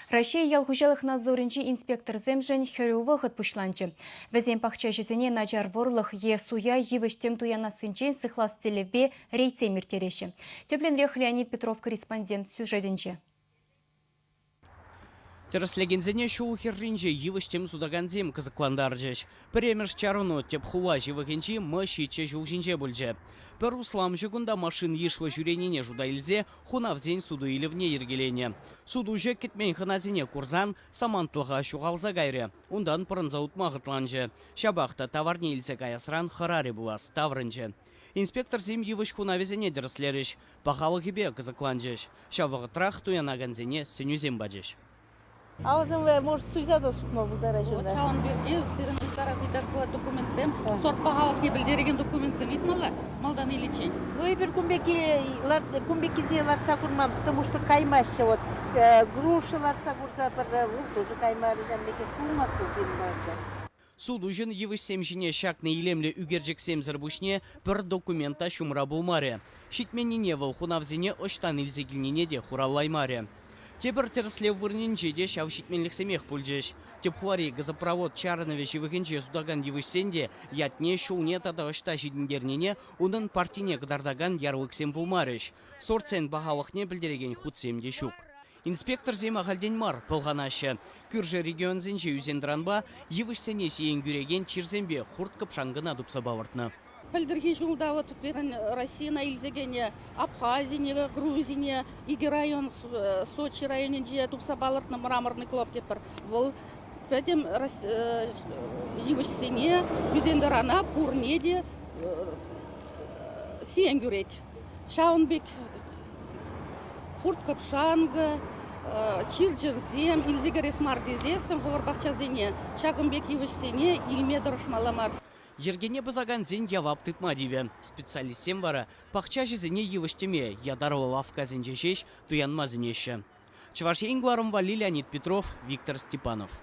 Россия ялгужалых надзорынчы инспектор земжен хөрювы отпушланчы. Везен пахча жезене начар ворлых е суя евіштем туянасынчен сыхлас телевбе рейце миртереші. Тепленрех Леонид Петров, корреспондент сюжетінче. Тереслегензене шоу херринже евіштем судаганзем кызыкландаржыш. Премерш чаруну тепхуа живыгенчи мышиче жулжинже бульже. Пер услам жигунда машин ешлы жүренине жудайлзе хунавзен суду илевне ергелене. Суду же кетмен ханазине курзан самантлыға шуғалза гайре. Ундан пырынза утмағытланжы. Шабақта товарне илзе каясран харари булас таврынжы. Инспектор зем евіш хунавезене дерслеріш. Пахалы кебе кызыкланжыш. Шавығытрах туянаганзене сенюзем баджыш. А өзің, может, суйзада сұқма бұл дәреженде? Чауын берде, сирензі тарафидаскала документсем, сорт бағалық кебілдереген документсем итмала, малдан иличен. Ну, бір күмбекі ларца курмам, потому что каймашы, вот, груши ларца курса, бұл тоже каймары жәмбеке кулмасы білмайды. Суд ужин евішсем жіне шакны илемлі үгерджексем зірбушне бір документа шумра болмаре. Шитменіне выл хунавзіне оштан илзегілнене де хураллаймаре. Тебір терслев вырнинче де шавшитменлік семех пульжеш. Тепхуари газопровод чарыновеші вікенче судаган евішсенде ятне шоуне тада ошта жидіндернене унын партине қыдардаган ярлыксем болмарыш. Сорцен бағалықне білдереген худсемде шук. Инспектор зем ағалден мар пылғанашы. Күржі регионзенче үзендіранба евішсене сейін күреген чирзембе хурт кыпшаңгына дупса бавыртны. Пілдірге жылда вот Россияна илзегене, Абхазине, Грузине, Иги район, Сочи районенде тупса балыртны мраморный клоп тепір. Вол пәдем живішсене, үзендірана, пурнеде сейін күрет. Шаунбек, хурт кыпшаңгы, чирджерзем, илзегерес мардезесін, ғывырбақчазене, шагымбек евішсене, илме дұрышмаламар. Ергене бізаган зен явап тытма диве. Специалистем вара пахча жезене евіштеме ядарова лавка зенжешеш туянма зенеші. Чувашия Ингваром Леонид Петров, Виктор Степанов.